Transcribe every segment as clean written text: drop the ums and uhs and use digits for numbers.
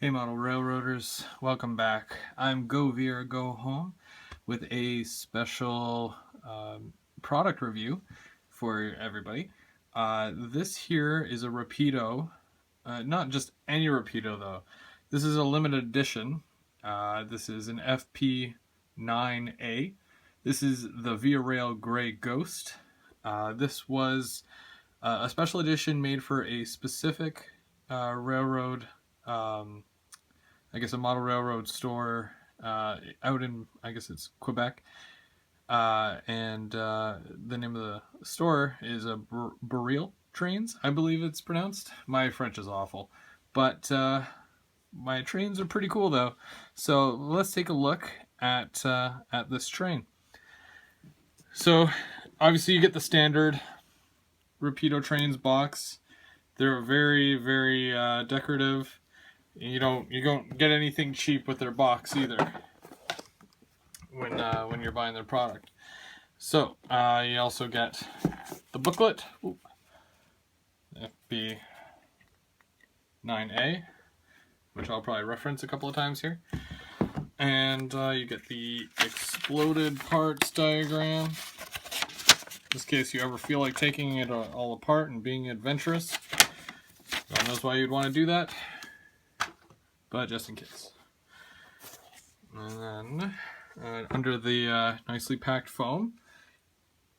Hey model railroaders, welcome back. I'm Go Via Go Home with a special product review for everybody. This here is a Rapido, not just any Rapido though. This is a limited edition. This is an FP9A. This is the Via Rail Grey Ghost. This was a special edition made for a specific railroad, I guess a model railroad store out in, I guess it's Quebec. And the name of the store is a Burreel Trains, I believe it's pronounced. My French is awful. But my trains are pretty cool though. So let's take a look at this train. So obviously you get the standard Rapido trains box. They're very, very decorative. You don't get anything cheap with their box either when you're buying their product. So you also get the booklet, FP9A, which I'll probably reference a couple of times here, and you get the exploded parts diagram. In case you ever feel like taking it all apart and being adventurous. God knows why you'd want to do that, but just in case. And then under the nicely packed foam,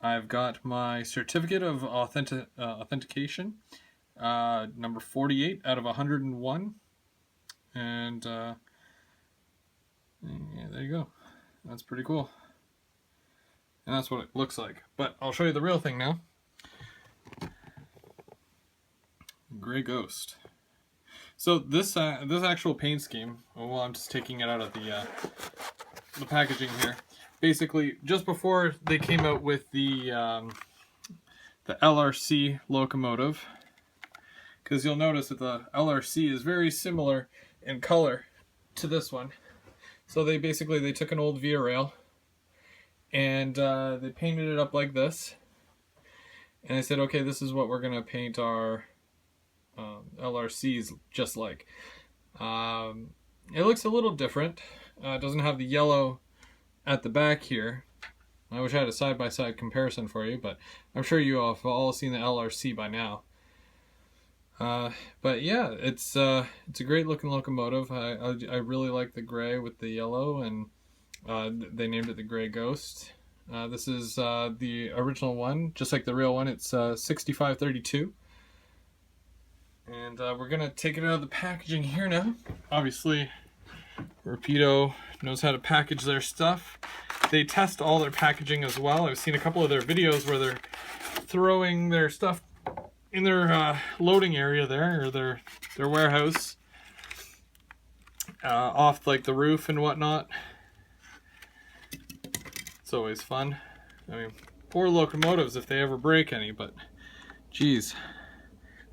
I've got my certificate of authentication, number 48 out of 101. And yeah, there you go. That's pretty cool. And that's what it looks like. But I'll show you the real thing now. Grey Ghost. So this actual paint scheme, well, I'm just taking it out of the packaging here. Basically, just before they came out with the LRC locomotive, because you'll notice that the LRC is very similar in color to this one. So they took an old Via Rail and they painted it up like this. And they said, okay, this is what we're gonna paint our LRCs just like. It looks a little different. It doesn't have the yellow at the back here. I wish I had a side-by-side comparison for you, but I'm sure you have all seen the LRC by now. But yeah, it's a great looking locomotive. I really like the gray with the yellow, and they named it the Grey Ghost. This is the original one, just like the real one. It's 6532. And we're gonna take it out of the packaging here now. Obviously, Rapido knows how to package their stuff. They test all their packaging as well. I've seen a couple of their videos where they're throwing their stuff in their loading area there, or their warehouse, off like the roof and whatnot. It's always fun. I mean, poor locomotives if they ever break any, but geez,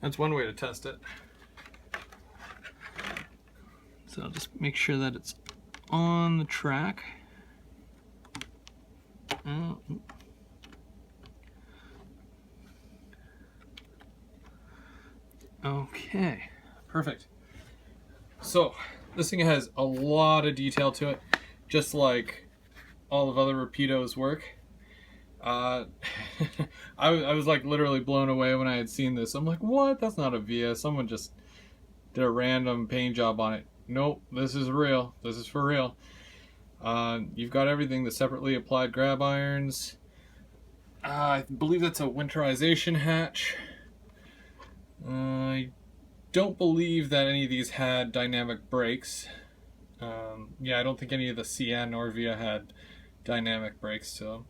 that's one way to test it. So I'll just make sure that it's on the track. Okay, perfect. So this thing has a lot of detail to it, just like all of other Rapido's work. I was like literally blown away when I had seen this. I'm like, what? That's not a Via. Someone just did a random paint job on it. Nope, this is real. This is for real. You've got everything. The separately applied grab irons. I believe that's a winterization hatch. I don't believe that any of these had dynamic brakes. Yeah, I don't think any of the CN or Via had dynamic brakes to them.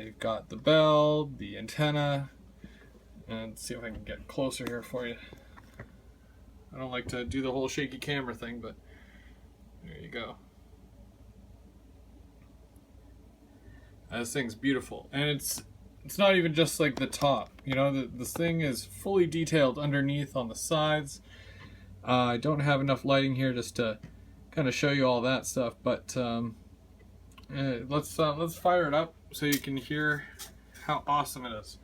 You've got the bell, the antenna, and let's see if I can get closer here for you. I don't like to do the whole shaky camera thing, but there you go. This thing's beautiful, and it's not even just like the top. You know, this thing is fully detailed underneath on the sides. I don't have enough lighting here just to kind of show you all that stuff, but let's fire it up so you can hear how awesome it is.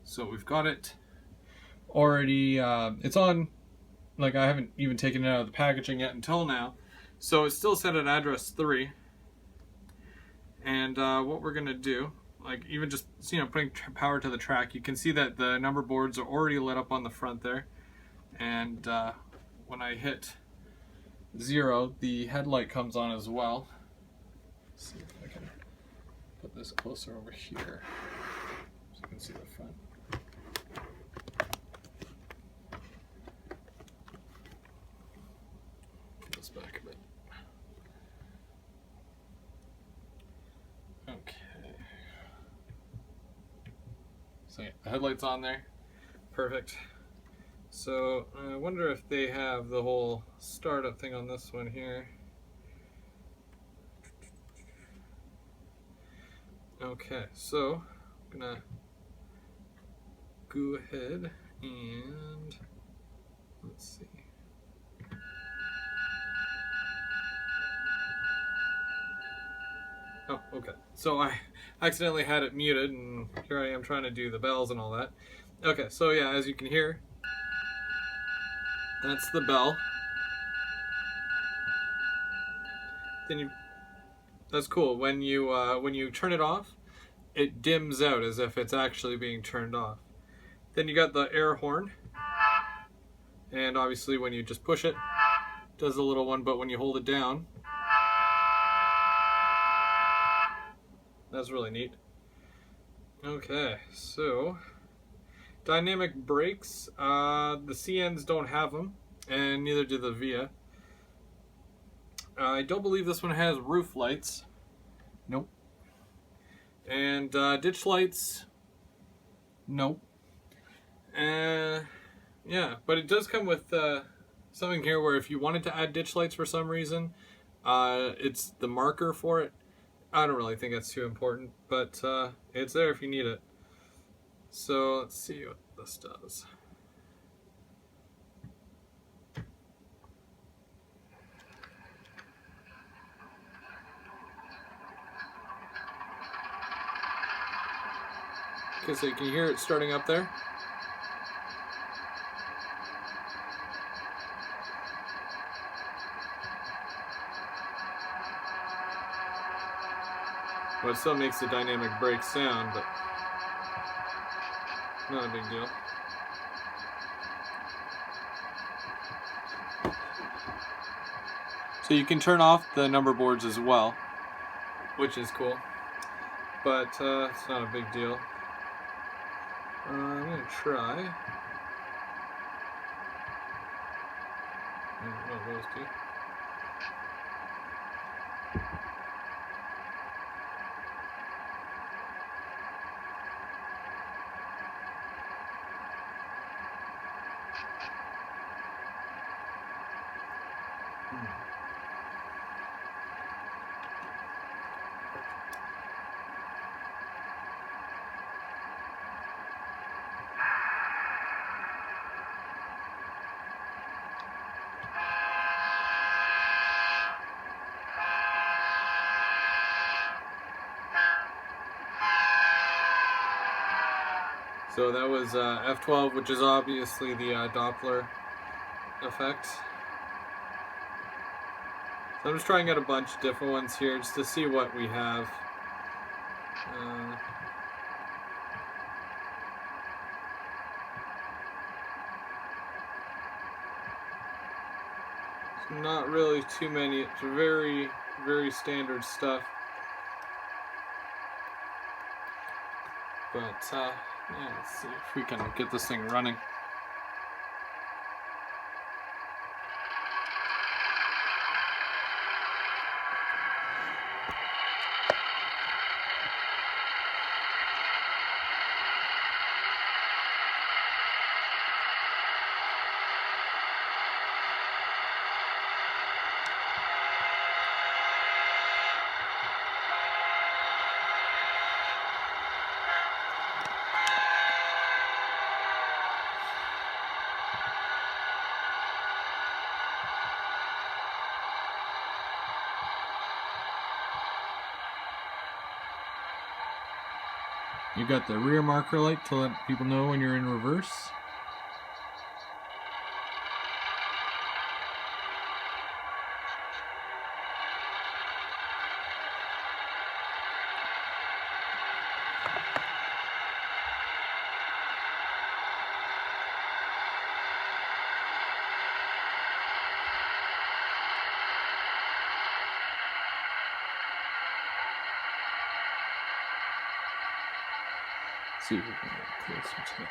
So we've got it already, it's on, like I haven't even taken it out of the packaging yet until now. So it's still set at address 3. And what we're gonna do, like even just, putting power to the track, you can see that the number boards are already lit up on the front there. And when I hit 0, the headlight comes on as well. Let's see if I can put this closer over here so you can see the front. Put this back a bit. Okay. So yeah, the headlight's on there. Perfect. So I wonder if they have the whole startup thing on this one here. Okay, so I'm gonna go ahead and let's see. Oh, okay. So I accidentally had it muted, and here I am trying to do the bells and all that. Okay, so yeah, as you can hear, that's the bell. Then that's cool. When you turn it off, it dims out as if it's actually being turned off. Then you got the air horn, and obviously when you just push it, it does a little one, but when you hold it down, that's really neat. Okay, so dynamic brakes, the CNs don't have them, and neither do the Via. I don't believe this one has roof lights. Nope. And ditch lights, nope. Yeah, but it does come with something here where if you wanted to add ditch lights for some reason, it's the marker for it. I don't really think it's too important, but it's there if you need it. So let's see what this does. Okay, so you can hear it starting up there. Well, it still makes the dynamic brake sound, but not a big deal. So you can turn off the number boards as well, which is cool, but it's not a big deal. I'm going to try. One of those two. So that was F12, which is obviously the Doppler effect. So I'm just trying out a bunch of different ones here just to see what we have. It's not really too many. It's very, very standard stuff. But yeah, let's see if we can get this thing running. You got the rear marker light to let people know when you're in reverse. See if we can get closer to it.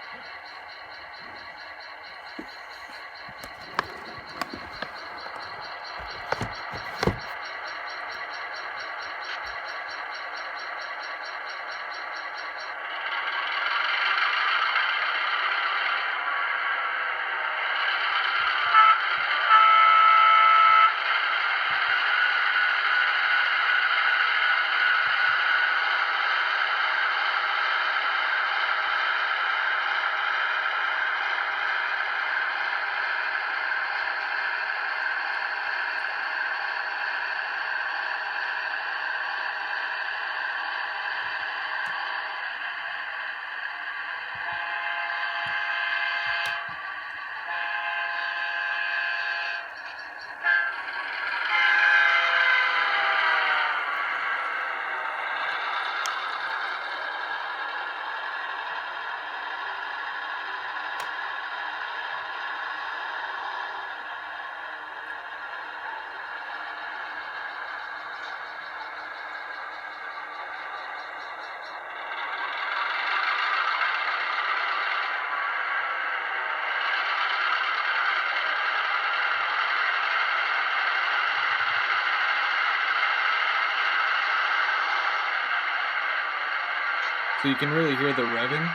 So you can really hear the revving.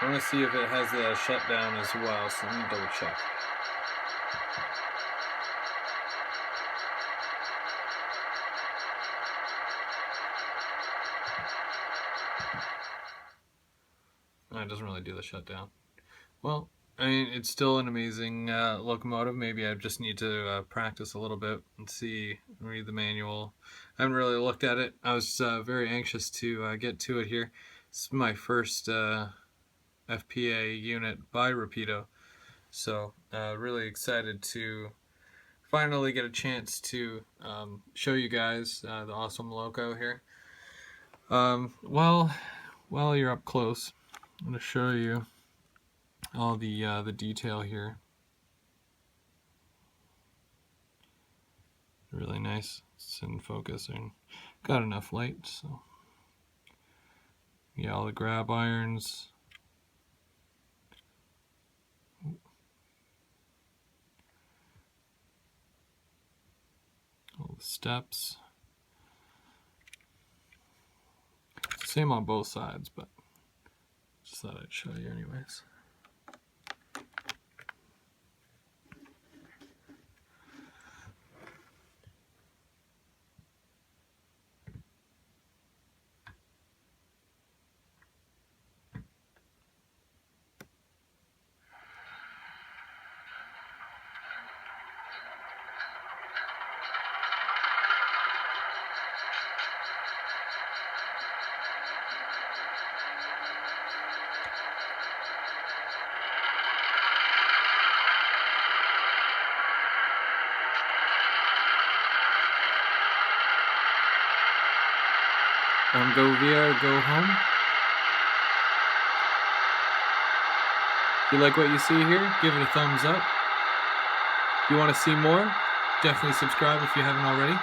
I want to see if it has the shutdown as well, so let me double check. No, it doesn't really do the shutdown. Well, I mean, it's still an amazing locomotive. Maybe I just need to practice a little bit and read the manual. I haven't really looked at it. I was very anxious to get to it here. This is my first FPA unit by Rapido, so really excited to finally get a chance to show you guys the awesome Loco here. While you're up close, I'm going to show you all the detail here. Really nice. It's in focus and got enough light, so yeah, all the grab irons. All the steps. Same on both sides, but just thought I'd show you anyways. Go Via, go home. If you like what you see here, give it a thumbs up. If you want to see more, definitely subscribe if you haven't already.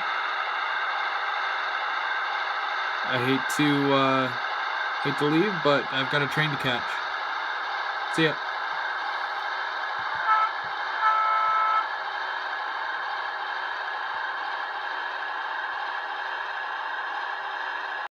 I hate to leave, but I've got a train to catch. See ya.